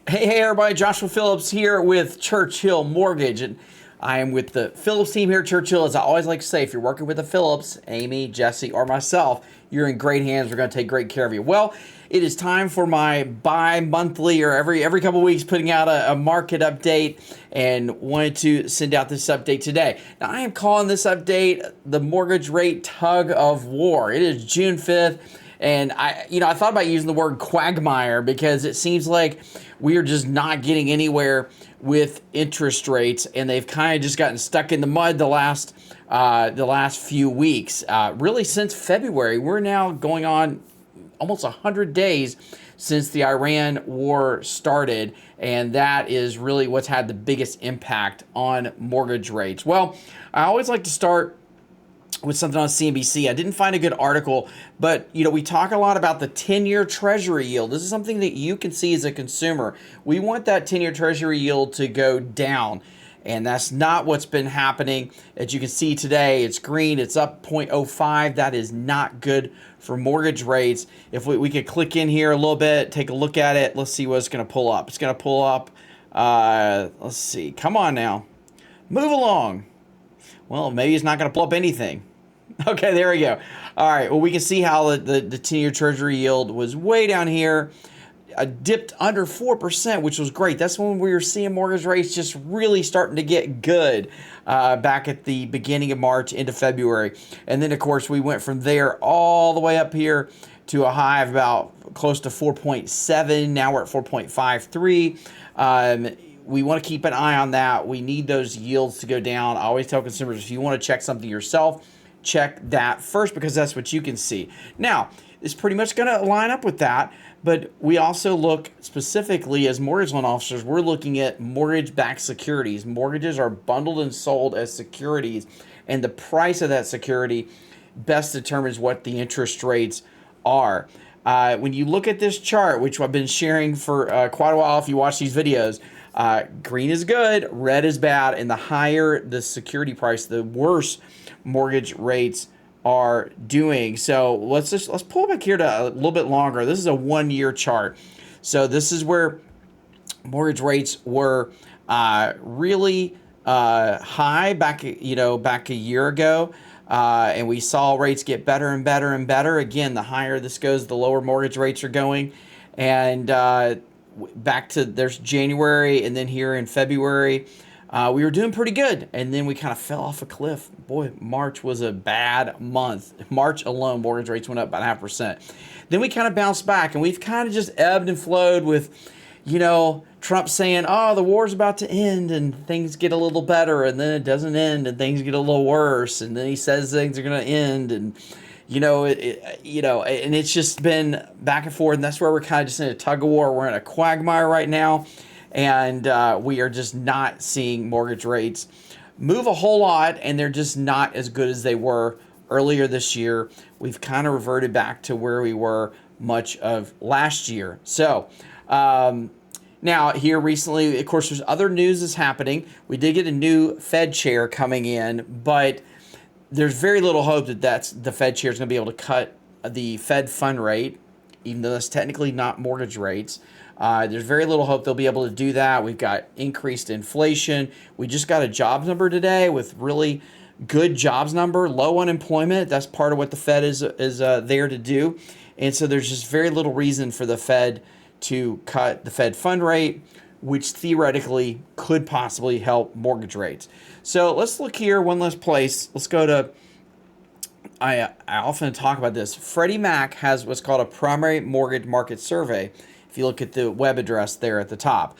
Hey everybody, Joshua Phillips here with Churchill Mortgage, and I am with the Phillips team here at Churchill. As I always like to say, if you're working with the Phillips, Amy, Jesse, or myself, you're in great hands. We're going to take great care of you. Well, it is time for my bi-monthly or every couple weeks putting out a market update, and wanted to send out this update today. Now, I am calling this update the mortgage rate tug of war. It is June 5th. And I thought about using the word quagmire because it seems like we are just not getting anywhere with interest rates, and they've kind of just gotten stuck in the mud the last few weeks. Really, since February, we're now going on almost 100 days since the Iran war started, and that is really what's had the biggest impact on mortgage rates. Well, I always like to start with something on CNBC. I didn't find a good article, but we talk a lot about the 10-year Treasury yield. This is something that you can see as a consumer. We want that 10-year Treasury yield to go down, and that's not what's been happening. As you can see today, it's green. It's up 0.05. That is not good for mortgage rates. If we could click in here a little bit, take a look at it. Let's see what it's going to pull up. It's going to pull up. Let's see. Come on now. Move along. Well, maybe it's not going to pull up anything. Okay, there we go. All right, well, we can see how the 10-year Treasury yield was way down here, dipped under 4%, which was great. That's when we were seeing mortgage rates just really starting to get good back at the beginning of March into February. And then, of course, we went from there all the way up here to a high of about close to 4.7. Now we're at 4.53. We want to keep an eye on that. We need those yields to go down. I always tell consumers, if you want to check something yourself, check that first, because that's what you can see. Now, it's pretty much going to line up with that, but we also look specifically as mortgage loan officers, we're looking at mortgage-backed securities. Mortgages are bundled and sold as securities, and the price of that security best determines what the interest rates are. When you look at this chart, which I've been sharing for quite a while if you watch these videos, green is good, red is bad, and the higher the security price, the worse mortgage rates are doing. So let's pull back here to a little bit longer. This is a 1-year chart. So this is where mortgage rates were really high back a year ago. And we saw rates get better and better and better. Again, the higher this goes, the lower mortgage rates are going. And back to there's January, and then here in February, we were doing pretty good, and then we kind of fell off a cliff. Boy, March was a bad month. March alone, mortgage rates went up about 0.5%. Then we kind of bounced back, and we've kind of just ebbed and flowed with, Trump saying, "Oh, the war's about to end, and things get a little better," and then it doesn't end, and things get a little worse, and then he says things are going to end, and and it's just been back and forth, and that's where we're kind of just in a tug of war. We're in a quagmire right now, and we are just not seeing mortgage rates move a whole lot, and they're just not as good as they were earlier this year. We've kind of reverted back to where we were much of last year. So now here recently, of course, there's other news that's happening. We did get a new Fed chair coming in, but there's very little hope that the Fed chair is going to be able to cut the Fed fund rate, even though that's technically not mortgage rates. There's very little hope they'll be able to do that. We've got increased inflation. We just got a jobs number today with really good jobs number, low unemployment. That's part of what the Fed is there to do. And so there's just very little reason for the Fed to cut the Fed fund rate, which theoretically could possibly help mortgage rates. So let's look here one last place. Let's go to, I often talk about this. Freddie Mac has what's called a primary mortgage market survey. If you look at the web address there at the top,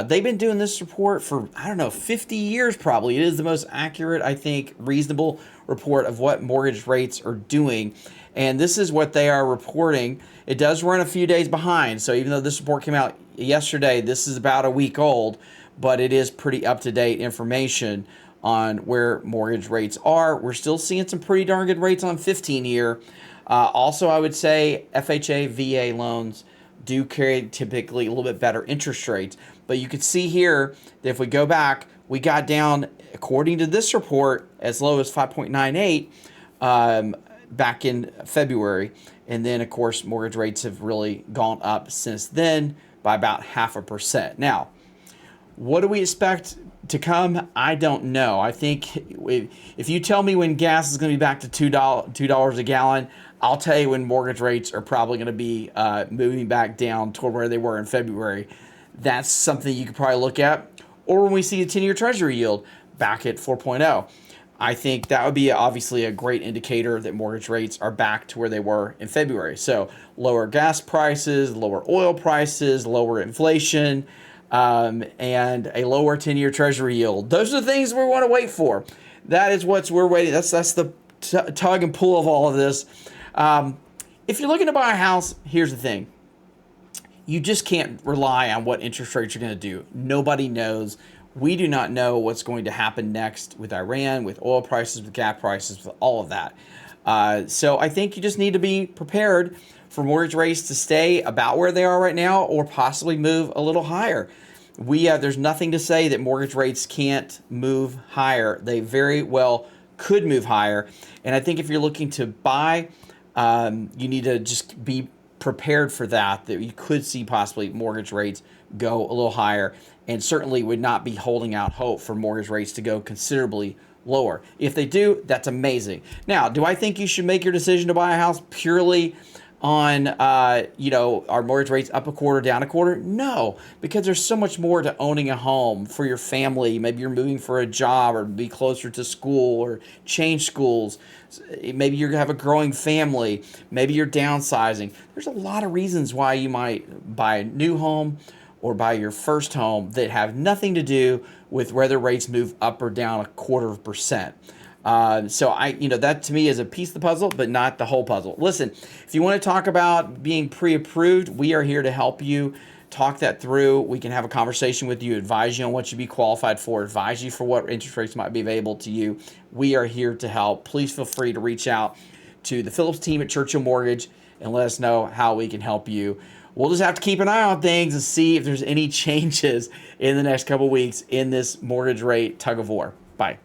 they've been doing this report for, 50 years probably. It is the most accurate, I think, reasonable report of what mortgage rates are doing. And this is what they are reporting. It does run a few days behind. So even though this report came out yesterday, this is about a week old, but it is pretty up-to-date information on where mortgage rates are. We're still seeing some pretty darn good rates on 15-year. Also, I would say FHA, VA loans do carry typically a little bit better interest rates. But you can see here that if we go back, we got down, according to this report, as low as 5.98 back in February. And then, of course, mortgage rates have really gone up since then. by about 0.5%. Now, what do we expect to come? I don't know. I think if you tell me when gas is going to be back to $2 a gallon, I'll tell you when mortgage rates are probably going to be moving back down toward where they were in February. That's something you could probably look at. Or when we see a 10-year Treasury yield back at 4.0. I think that would be obviously a great indicator that mortgage rates are back to where they were in February. So lower gas prices, lower oil prices, lower inflation, and a lower 10-year Treasury yield. Those are the things we want to wait for. That is what we're waiting. That's the tug and pull of all of this. If you're looking to buy a house, here's the thing. You just can't rely on what interest rates are going to do. Nobody knows. We do not know what's going to happen next with Iran, with oil prices, with gas prices, with all of that. So I think you just need to be prepared for mortgage rates to stay about where they are right now or possibly move a little higher. There's nothing to say that mortgage rates can't move higher. They very well could move higher. And I think if you're looking to buy, you need to just be prepared for that you could see possibly mortgage rates go a little higher, and certainly would not be holding out hope for mortgage rates to go considerably lower. If they do, that's amazing. Now, do I think you should make your decision to buy a house purely on, are mortgage rates up a quarter, down a quarter? No, because there's so much more to owning a home for your family. Maybe you're moving for a job or be closer to school or change schools. Maybe you have a growing family. Maybe you're downsizing. There's a lot of reasons why you might buy a new home or buy your first home that have nothing to do with whether rates move up or down 0.25%. So that to me is a piece of the puzzle, but not the whole puzzle. Listen, if you want to talk about being pre-approved, we are here to help you talk that through. We can have a conversation with you, advise you on what you'd be qualified for, advise you for what interest rates might be available to you. We are here to help. Please feel free to reach out to the Phillips team at Churchill Mortgage and let us know how we can help you. We'll just have to keep an eye on things and see if there's any changes in the next couple of weeks in this mortgage rate tug of war. Bye.